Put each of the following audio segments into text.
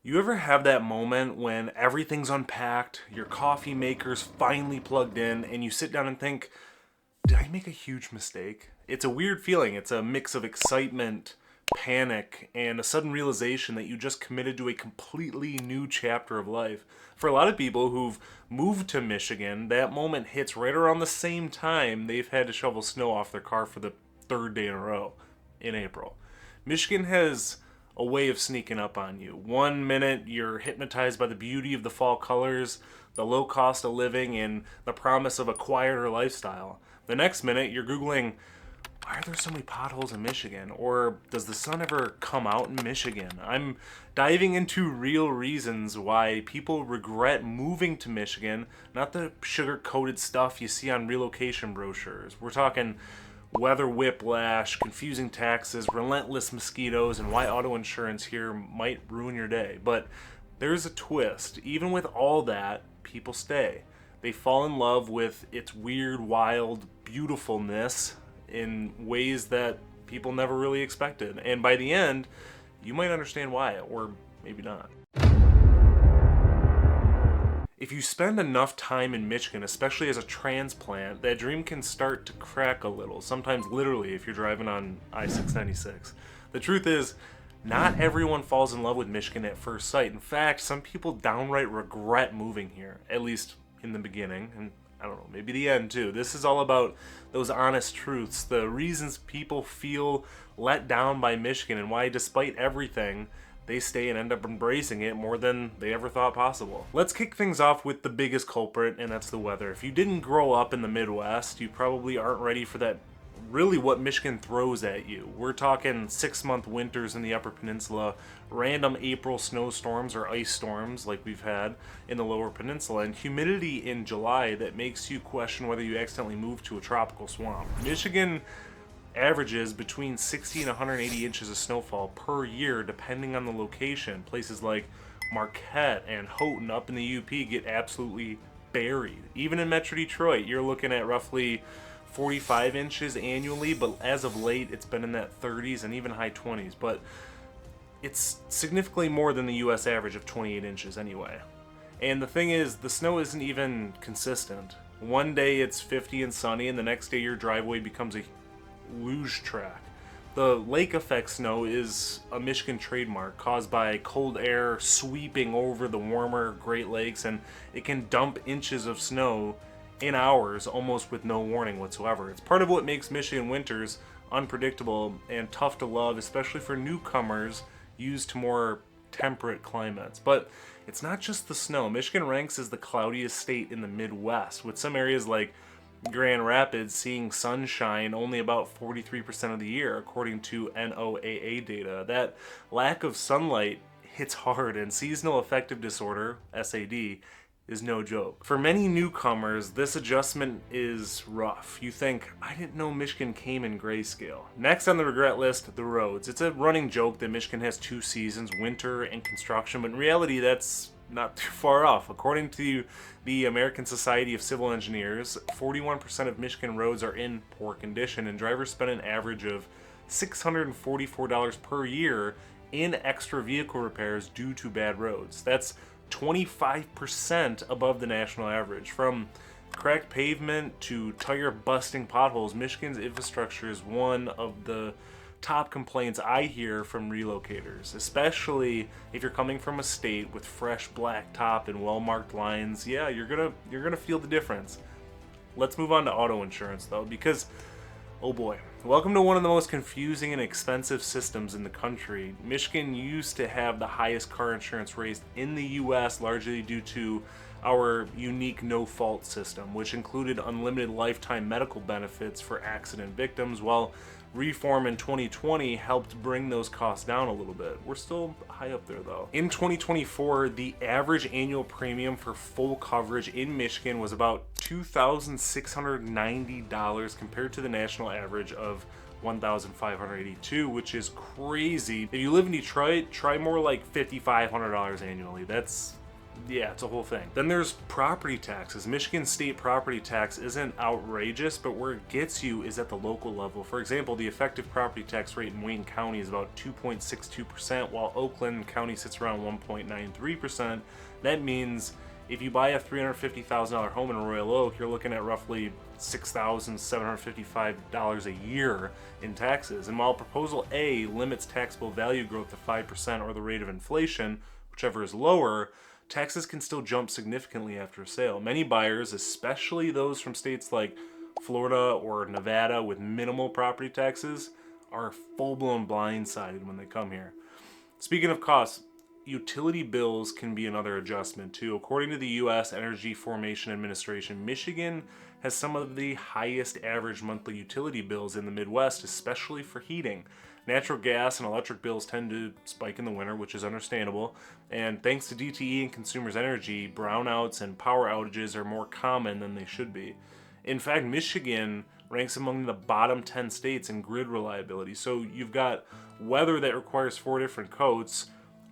You ever have that moment when everything's unpacked, your coffee maker's finally plugged in, and you sit down and think, did I make a huge mistake? It's a weird feeling. It's a mix of excitement, panic, and a sudden realization that you just committed to a completely new chapter of life. For a lot of people who've moved to Michigan, that moment hits right around the same time they've had to shovel snow off their car for the third day in a row in April. Michigan has a way of sneaking up on you. One minute you're hypnotized by the beauty of the fall colors, the low cost of living, and the promise of a quieter lifestyle. The next minute you're Googling, why are there so many potholes in Michigan? Or does the sun ever come out in Michigan? I'm diving into real reasons why people regret moving to Michigan, not the sugar coated stuff you see on relocation brochures. We're talking weather whiplash, confusing taxes, relentless mosquitoes, and why auto insurance here might ruin your day. But there's a twist. Even with all that, people stay. They fall in love with its weird, wild beautifulness in ways that people never really expected. And by the end, you might understand why, or maybe not. If you spend enough time in Michigan, especially as a transplant, that dream can start to crack a little, sometimes literally if you're driving on I-696. The truth is, not everyone falls in love with Michigan at first sight. In fact, some people downright regret moving here, at least in the beginning, and I don't know, maybe the end too. This is all about those honest truths, the reasons people feel let down by Michigan, and why, despite everything, they stay and end up embracing it more than they ever thought possible. Let's kick things off with the biggest culprit, and that's the weather. If you didn't grow up in the Midwest, you probably aren't ready for that. Really what Michigan throws at you. We're talking 6-month winters in the Upper Peninsula, random April snowstorms or ice storms like we've had in the Lower Peninsula, and humidity in July that makes you question whether you accidentally moved to a tropical swamp. Michigan averages between 60 and 180 inches of snowfall per year depending on the location. Places like Marquette and Houghton up in the UP get absolutely buried. Even in Metro Detroit, you're looking at roughly 45 inches annually, but as of late it's been in that 30s and even high 20s. But it's significantly more than the US average of 28 inches anyway. And the thing is, the snow isn't even consistent. One day it's 50 and sunny, and the next day your driveway becomes a luge track. The lake effect snow is a Michigan trademark caused by cold air sweeping over the warmer Great Lakes, and it can dump inches of snow in hours almost with no warning whatsoever. It's part of what makes Michigan winters unpredictable and tough to love, especially for newcomers used to more temperate climates. But it's not just the snow. Michigan ranks as the cloudiest state in the Midwest, with some areas like Grand Rapids seeing sunshine only about 43% of the year, according to NOAA data. That lack of sunlight hits hard, and seasonal affective disorder, SAD, is no joke. For many newcomers, this adjustment is rough. You think, I didn't know Michigan came in grayscale. Next on the regret list, the roads. It's a running joke that Michigan has two seasons, winter and construction, but in reality that's not too far off. According to the American Society of Civil Engineers, 41% of Michigan roads are in poor condition, and drivers spend an average of $644 per year in extra vehicle repairs due to bad roads. That's 25% above the national average. From cracked pavement to tire busting potholes, Michigan's infrastructure is one of the top complaints I hear from relocators, especially if you're coming from a state with fresh black top and well-marked lines. Yeah, you're gonna feel the difference. Let's move on to auto insurance though, because oh boy, welcome to one of the most confusing and expensive systems in the country. Michigan used to have the highest car insurance rates in the US, largely due to our unique no-fault system, which included unlimited lifetime medical benefits for accident victims, while reform in 2020 helped bring those costs down a little bit. We're still high up there though. In 2024, the average annual premium for full coverage in Michigan was about $2,690 compared to the national average of $1,582, which is crazy. If you live in Detroit, try more like $5,500 annually. That's Yeah, it's a whole thing. Then there's property taxes. Michigan state property tax isn't outrageous, but where it gets you is at the local level. For example, the effective property tax rate in Wayne County is about 2.62%, while Oakland County sits around 1.93%. That means if you buy a $350,000 home in Royal Oak, you're looking at roughly $6,755 a year in taxes. And while Proposal A limits taxable value growth to 5% or the rate of inflation, whichever is lower, taxes can still jump significantly after a sale. Many buyers, especially those from states like Florida or Nevada with minimal property taxes, are full-blown blindsided when they come here. Speaking of costs, utility bills can be another adjustment too. According to the U.S. Energy Formation Administration, Michigan has some of the highest average monthly utility bills in the Midwest, especially for heating. Natural gas and electric bills tend to spike in the winter, which is understandable. And thanks to DTE and Consumers Energy, brownouts and power outages are more common than they should be. In fact, Michigan ranks among the bottom 10 states in grid reliability. So you've got weather that requires 4 different coats,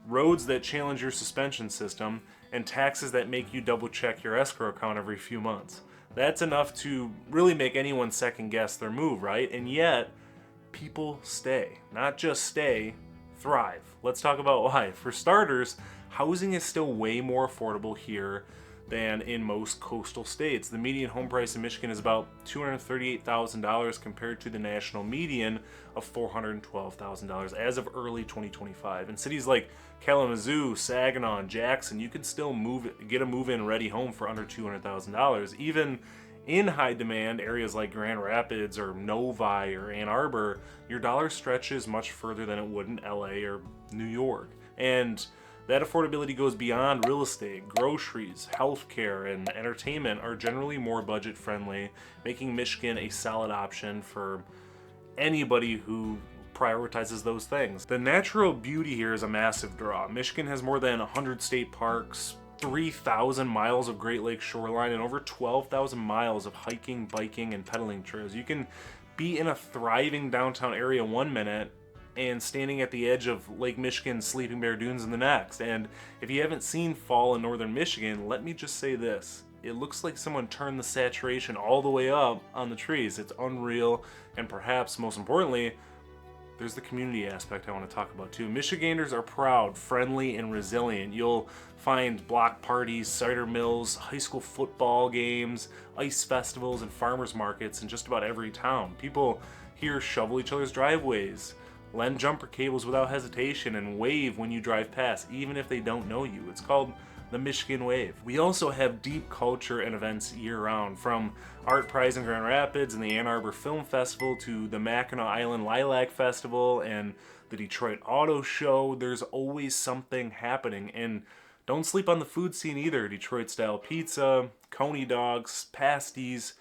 roads that challenge your suspension system, and taxes that make you double check your escrow account every few months. That's enough to really make anyone second guess their move, right? And yet, people stay. Not just stay, thrive. Let's talk about why. For starters, housing is still way more affordable here than in most coastal states. The median home price in Michigan is about $238,000 compared to the national median of $412,000 as of early 2025. In cities like Kalamazoo, Saginaw, and Jackson, you can still get a move-in ready home for under $200,000. Even in high demand areas like Grand Rapids or Novi or Ann Arbor, your dollar stretches much further than it would in LA or New York. And that affordability goes beyond real estate. Groceries, healthcare, and entertainment are generally more budget friendly, making Michigan a solid option for anybody who prioritizes those things. The natural beauty here is a massive draw. Michigan has more than 100 state parks, 3,000 miles of Great Lakes shoreline, and over 12,000 miles of hiking, biking, and pedaling trails. You can be in a thriving downtown area one minute and standing at the edge of Lake Michigan's Sleeping Bear Dunes in the next. And if you haven't seen fall in northern Michigan, let me just say this. It looks like someone turned the saturation all the way up on the trees. It's unreal, and perhaps most importantly, there's the community aspect I want to talk about too. Michiganders are proud, friendly, and resilient. You'll find block parties, cider mills, high school football games, ice festivals, and farmers markets in just about every town. People here shovel each other's driveways, lend jumper cables without hesitation, and wave when you drive past, even if they don't know you. It's called the Michigan Wave. We also have deep culture and events year-round, from Art Prize in Grand Rapids and the Ann Arbor Film Festival to the Mackinac Island Lilac Festival and the Detroit Auto Show. There's always something happening, and don't sleep on the food scene either. Detroit-style pizza, coney dogs, pasties,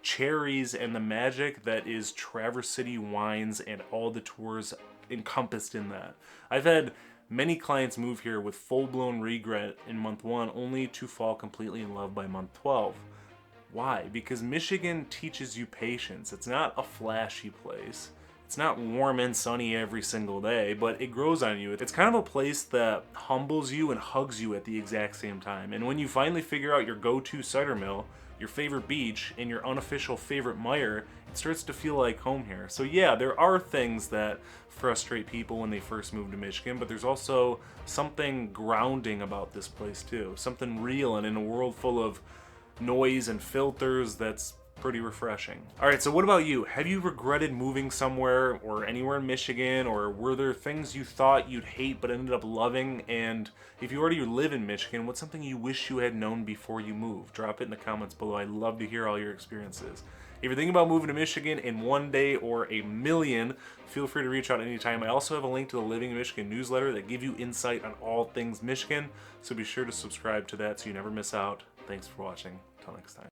cherries, and the magic that is Traverse City wines and all the tours encompassed in that. I've had many clients move here with full-blown regret in month 1 only to fall completely in love by month 12. Why? Because Michigan teaches you patience. It's not a flashy place. It's not warm and sunny every single day, but it grows on you. It's kind of a place that humbles you and hugs you at the exact same time. And when you finally figure out your go-to cider mill, your favorite beach, and your unofficial favorite mire, it starts to feel like home here. So yeah, there are things that frustrate people when they first move to Michigan, but there's also something grounding about this place too. Something real, and in a world full of noise and filters, that's pretty refreshing. All right, so what about you? Have you regretted moving somewhere or anywhere in Michigan, or were there things you thought you'd hate but ended up loving? And if you already live in Michigan, what's something you wish you had known before you moved? Drop it in the comments below. I'd love to hear all your experiences. If you're thinking about moving to Michigan in one day or a million, feel free to reach out anytime. I also have a link to the Living in Michigan newsletter that gives you insight on all things Michigan, so be sure to subscribe to that so you never miss out. Thanks for watching. Until next time.